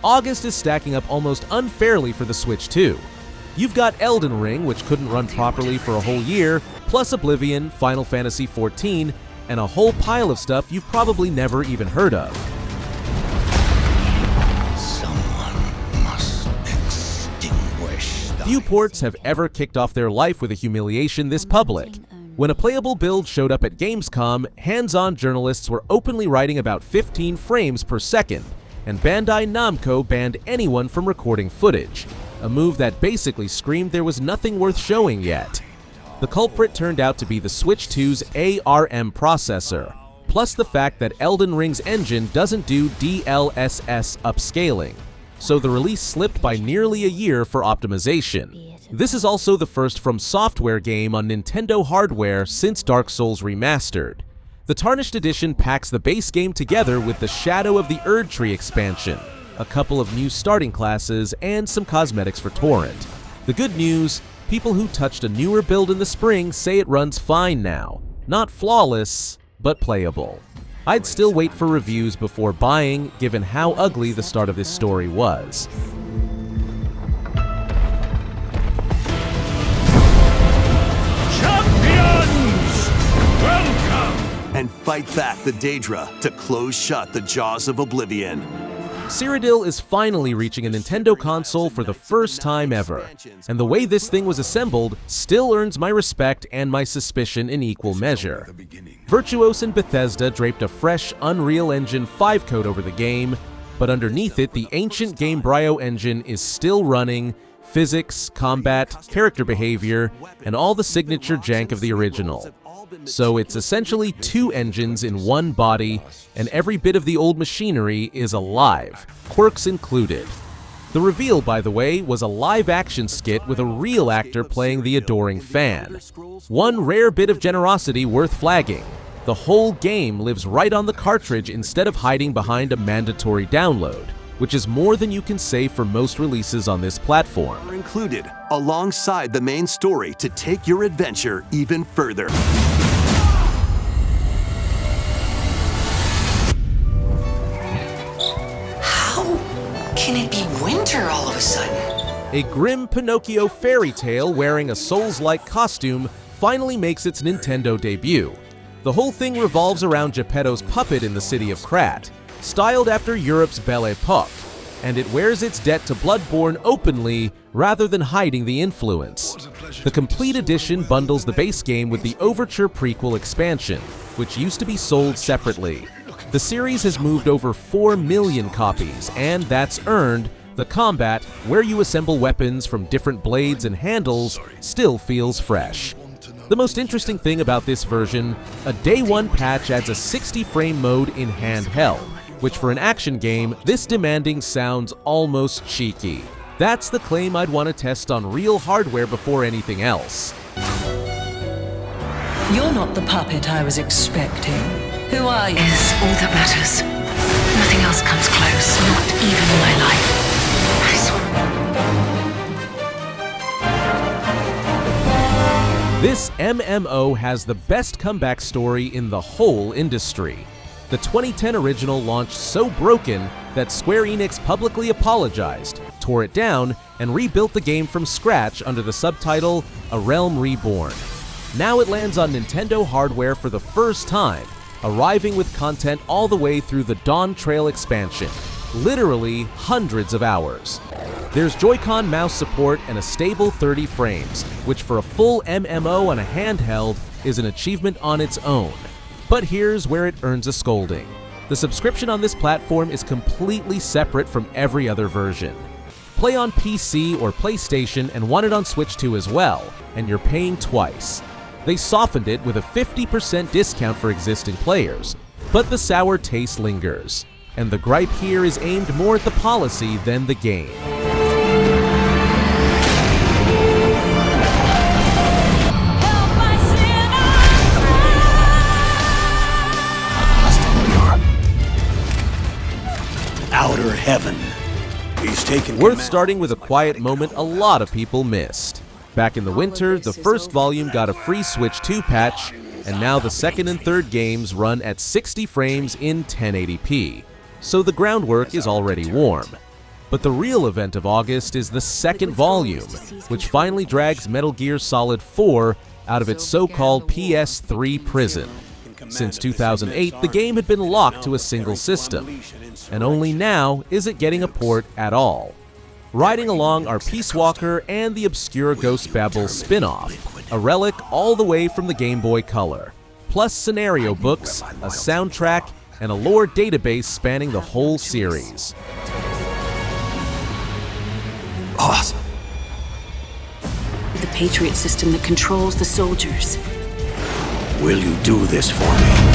August is stacking up almost unfairly for the Switch too. You've got Elden Ring, which couldn't run properly for a whole year, plus Oblivion, Final Fantasy XIV, and a whole pile of stuff you've probably never even heard of. Someone must extinguish the... Few ports have ever kicked off their life with a humiliation this public. When a playable build showed up at Gamescom, hands-on journalists were openly writing about 15 frames per second, and Bandai Namco banned anyone from recording footage, a move that basically screamed there was nothing worth showing yet. The culprit turned out to be the Switch 2's ARM processor, plus the fact that Elden Ring's engine doesn't do DLSS upscaling, so the release slipped by nearly a year for optimization. This is also the first From Software game on Nintendo hardware since Dark Souls Remastered. The Tarnished Edition packs the base game together with the Shadow of the Erdtree expansion, a couple of new starting classes, and some cosmetics for Torrent. The good news, people who touched a newer build in the spring say it runs fine now. Not flawless, but playable. I'd still wait for reviews before buying, given how ugly the start of this story was. And fight back the Daedra to close shut the jaws of Oblivion. Cyrodiil is finally reaching a Nintendo console for the first time ever, and the way this thing was assembled still earns my respect and my suspicion in equal measure. Virtuos and Bethesda draped a fresh Unreal Engine 5 coat over the game, but underneath it the ancient Gamebryo engine is still running, physics, combat, character behavior, and all the signature jank of the original. So it's essentially two engines in one body, and every bit of the old machinery is alive, quirks included. The reveal, by the way, was a live-action skit with a real actor playing the adoring fan. One rare bit of generosity worth flagging: the whole game lives right on the cartridge instead of hiding behind a mandatory download, which is more than you can say for most releases on this platform. Included alongside the main story to take your adventure even further. Can it be winter all of a sudden? A grim Pinocchio fairy tale wearing a Souls-like costume finally makes its Nintendo debut. The whole thing revolves around Geppetto's puppet in the city of Krat, styled after Europe's Belle Epoque, and it wears its debt to Bloodborne openly rather than hiding the influence. The complete edition bundles the base game with the Overture prequel expansion, which used to be sold separately. The series has moved over 4 million copies, and that's earned. The combat, where you assemble weapons from different blades and handles, still feels fresh. The most interesting thing about this version, a day one patch adds a 60-frame mode in handheld, which for an action game, this demanding sounds almost cheeky. That's the claim I'd want to test on real hardware before anything else. You're not the puppet I was expecting. Who are you? Is all that matters. Nothing else comes close, not even my life. I swear. This MMO has the best comeback story in the whole industry. The 2010 original launched so broken that Square Enix publicly apologized, tore it down, and rebuilt the game from scratch under the subtitle A Realm Reborn. Now it lands on Nintendo hardware for the first time, arriving with content all the way through the Dawn Trail expansion, literally hundreds of hours. There's Joy-Con mouse support and a stable 30 frames, which for a full MMO on a handheld is an achievement on its own. But here's where it earns a scolding. The subscription on this platform is completely separate from every other version. Play on PC or PlayStation and want it on Switch 2 as well, and you're paying twice. They softened it with a 50% discount for existing players, but the sour taste lingers, and the gripe here is aimed more at the policy than the game. Outer heaven. He's taken Worth starting with a quiet moment a lot of people missed. Back in the winter, the first volume got a free Switch 2 patch, and now the second and third games run at 60 frames in 1080p, so the groundwork is already warm. But the real event of August is the second volume, which finally drags Metal Gear Solid 4 out of its so-called PS3 prison. Since 2008, the game had been locked to a single system, and only now is it getting a port at all. Riding along are Peace Walker and the obscure Ghost Babel spin-off, a relic all the way from the Game Boy Color, plus scenario books, a soundtrack, and a lore database spanning the whole series. Awesome. The Patriot system that controls the soldiers. Will you do this for me?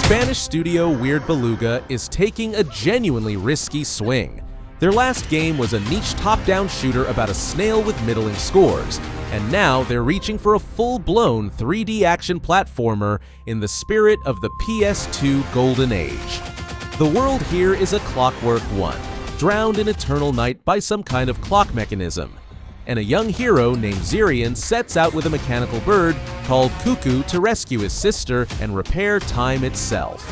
Spanish studio Weird Beluga is taking a genuinely risky swing. Their last game was a niche top-down shooter about a snail with middling scores, and now they're reaching for a full-blown 3D action platformer in the spirit of the PS2 Golden Age. The world here is a clockwork one, drowned in eternal night by some kind of clock mechanism, and a young hero named Zirian sets out with a mechanical bird called Cuckoo to rescue his sister and repair time itself.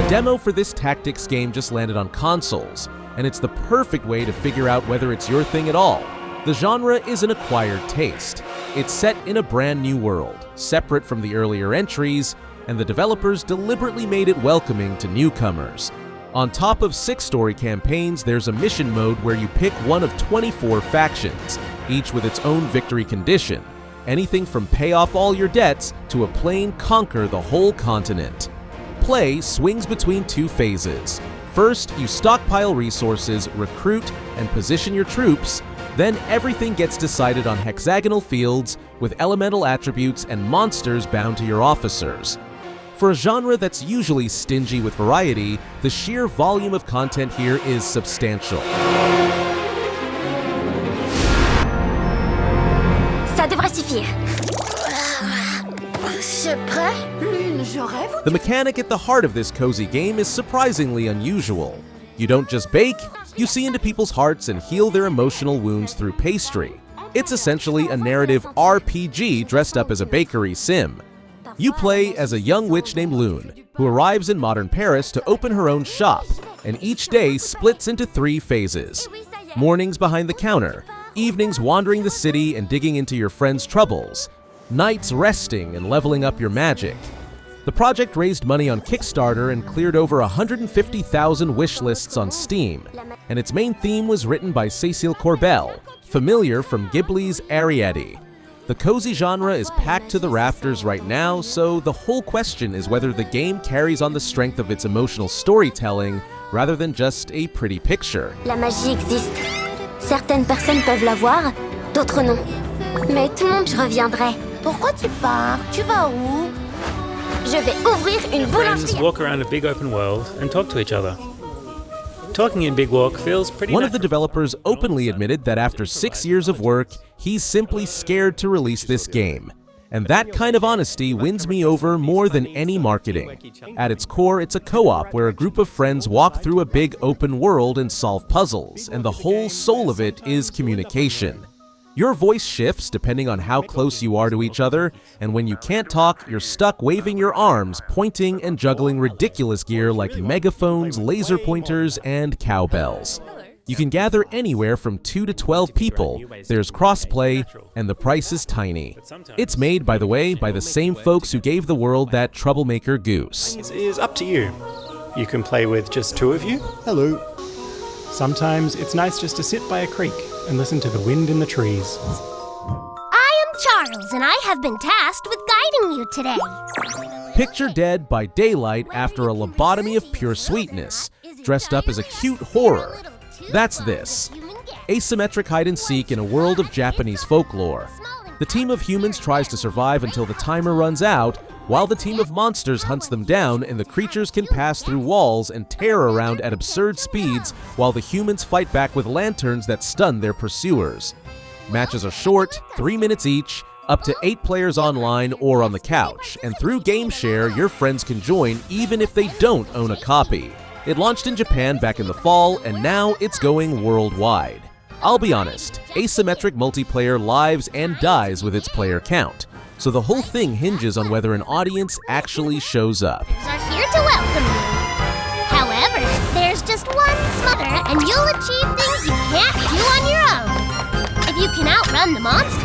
A demo for this tactics game just landed on consoles, and it's the perfect way to figure out whether it's your thing at all. The genre is an acquired taste. It's set in a brand new world, separate from the earlier entries, and the developers deliberately made it welcoming to newcomers. On top of 6 story campaigns, there's a mission mode where you pick one of 24 factions, each with its own victory condition. Anything from pay off all your debts to a plain conquer the whole continent. Play swings between 2 phases. First, you stockpile resources, recruit, and position your troops. Then everything gets decided on hexagonal fields with elemental attributes and monsters bound to your officers. For a genre that's usually stingy with variety, the sheer volume of content here is substantial. Ça devrait suffire. C'est prêt? The mechanic at the heart of this cozy game is surprisingly unusual. You don't just bake, you see into people's hearts and heal their emotional wounds through pastry. It's essentially a narrative RPG dressed up as a bakery sim. You play as a young witch named Lune, who arrives in modern Paris to open her own shop, and each day splits into 3 phases. Mornings behind the counter, evenings wandering the city and digging into your friends' troubles, nights resting and leveling up your magic. The project raised money on Kickstarter and cleared over 150,000 wish lists on Steam, and its main theme was written by Cécile Corbel, familiar from Ghibli's Ariadne. The cozy genre is packed to the rafters right now, so the whole question is whether the game carries on the strength of its emotional storytelling rather than just a pretty picture. La magie existe. Certaines personnes peuvent la voir, d'autres non. Mais tout le monde, je reviendrai. Pourquoi tu pars? Tu vas où? Je vais ouvrir une Friends boulangerie. walk around a big open world and talk to each other. Talking in Big Walk feels pretty One of the natural. developers openly admitted that after 6 years of work, he's simply scared to release this game. And that kind of honesty wins me over more than any marketing. At its core, it's a co-op where a group of friends walk through a big open world and solve puzzles, and the whole soul of it is communication. Your voice shifts depending on how close you are to each other, and when you can't talk, you're stuck waving your arms, pointing and juggling ridiculous gear like megaphones, laser pointers, and cowbells. You can gather anywhere from 2 to 12 people, there's crossplay, and the price is tiny. It's made, by the way, by the same folks who gave the world that troublemaker Goose. It is up to you. You can play with just 2 of you. Hello. Sometimes it's nice just to sit by a creek and listen to the wind in the trees. I am Charles, and I have been tasked with guiding you today. Picture Dead by daylight after a lobotomy of pure sweetness, dressed up as a cute horror. That's this. Asymmetric hide-and-seek in a world of Japanese folklore. The team of humans tries to survive until the timer runs out, while the team of monsters hunts them down, and the creatures can pass through walls and tear around at absurd speeds while the humans fight back with lanterns that stun their pursuers. Matches are short, 3 minutes each, Up to 8 players online or on the couch, and through GameShare, your friends can join even if they don't own a copy. It launched in Japan back in the fall, and now it's going worldwide. I'll be honest, asymmetric multiplayer lives and dies with its player count, so the whole thing hinges on whether an audience actually shows up. Are here to welcome you. However, there's just one smother, and you'll achieve things you can't do on your own. If you can outrun the monsters.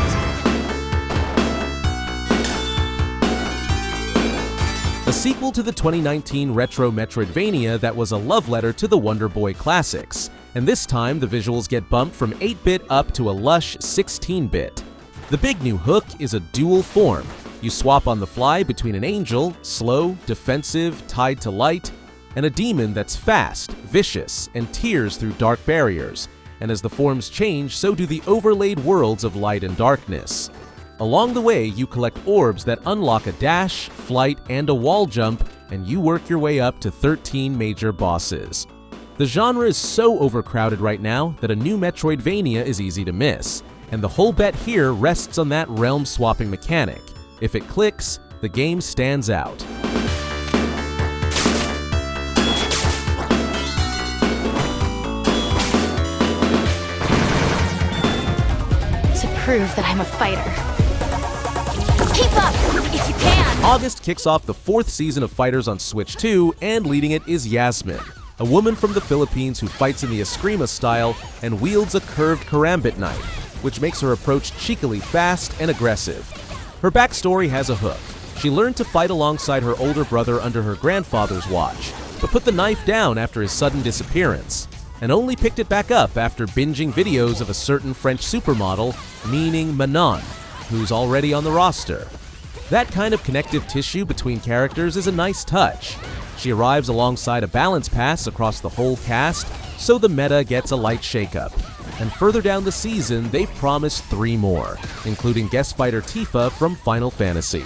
A sequel to the 2019 retro Metroidvania that was a love letter to the Wonder Boy classics, and this time the visuals get bumped from 8-bit up to a lush 16-bit. The big new hook is a dual form. You swap on the fly between an angel, slow, defensive, tied to light, and a demon that's fast, vicious, and tears through dark barriers, and as the forms change, so do the overlaid worlds of light and darkness. Along the way, you collect orbs that unlock a dash, flight, and a wall jump, and you work your way up to 13 major bosses. The genre is so overcrowded right now that a new Metroidvania is easy to miss, and the whole bet here rests on that realm-swapping mechanic. If it clicks, the game stands out. To prove that I'm a fighter. Keep up, if you can! August kicks off the 4th season of Fighters on Switch 2, and leading it is Yasmine, a woman from the Philippines who fights in the Eskrima style and wields a curved karambit knife, which makes her approach cheekily fast and aggressive. Her backstory has a hook. She learned to fight alongside her older brother under her grandfather's watch, but put the knife down after his sudden disappearance, and only picked it back up after binging videos of a certain French supermodel, meaning Manon, who's already on the roster. That kind of connective tissue between characters is a nice touch. She arrives alongside a balance pass across the whole cast, so the meta gets a light shakeup. And further down the season, they've promised 3 more, including guest fighter Tifa from Final Fantasy.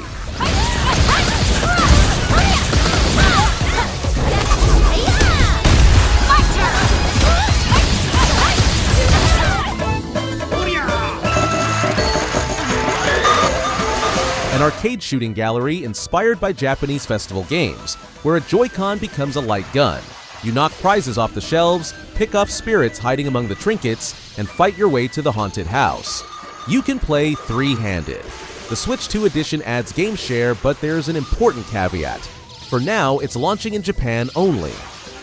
An arcade shooting gallery inspired by Japanese festival games, where a Joy-Con becomes a light gun. You knock prizes off the shelves, pick off spirits hiding among the trinkets, and fight your way to the haunted house. You can play 3-handed. The Switch 2 edition adds GameShare, but there's an important caveat. For now, it's launching in Japan only.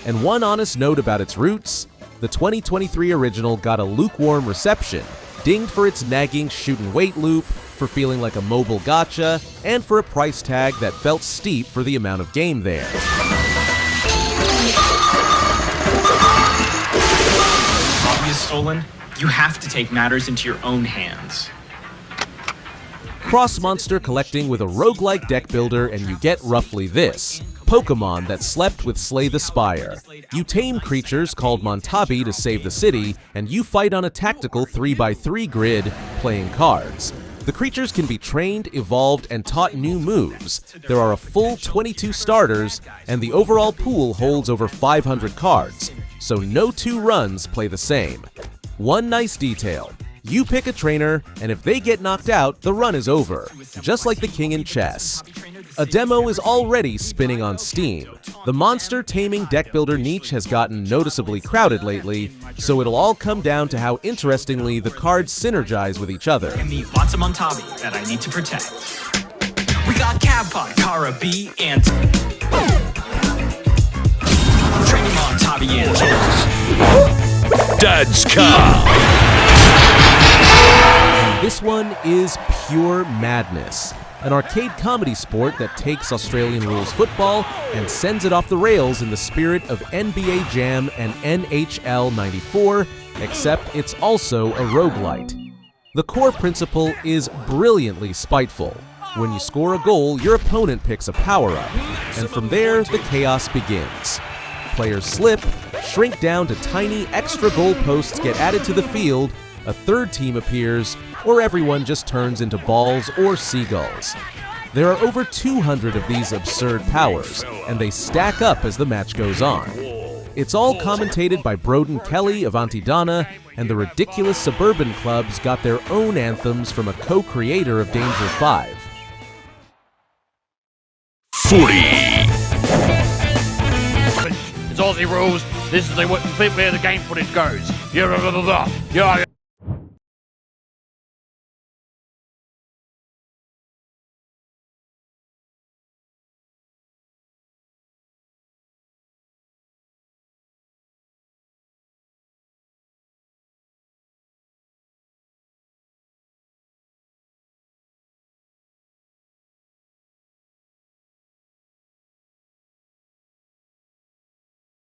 And one honest note about its roots, the 2023 original got a lukewarm reception, dinged for its nagging shoot-and-wait loop, for feeling like a mobile gacha, and for a price tag that felt steep for the amount of game there. Copy is stolen. You have to take matters into your own hands. Cross-monster collecting with a roguelike deck builder, and you get roughly this. Pokemon that slept with Slay the Spire. You tame creatures called Montabi to save the city, and you fight on a tactical 3x3 grid, playing cards. The creatures can be trained, evolved, and taught new moves. There are a full 22 starters, and the overall pool holds over 500 cards, so no 2 runs play the same. One nice detail. You pick a trainer, and if they get knocked out, the run is over, just like the king in chess. A demo is already spinning on Steam. The monster taming deck builder niche has gotten noticeably crowded lately, so it'll all come down to how interestingly the cards synergize with each other. And need lots of Montabi that I need to protect. We got Kappa, Kara B, and training Montabi angels. Dad's car. This one is pure madness. An arcade comedy sport that takes Australian rules football and sends it off the rails in the spirit of NBA Jam and NHL 94, except it's also a roguelite. The core principle is brilliantly spiteful. When you score a goal, your opponent picks a power-up, and from there, the chaos begins. Players slip, shrink down to tiny extra goalposts get added to the field, a third team appears, or everyone just turns into balls or seagulls. There are over 200 of these absurd powers, and they stack up as the match goes on. It's all commentated by Broden Kelly of Auntie Donna, and the ridiculous suburban clubs got their own anthems from a co-creator of Danger 5. Footy! It's Aussie rules. This is where the game footage goes. Yeah.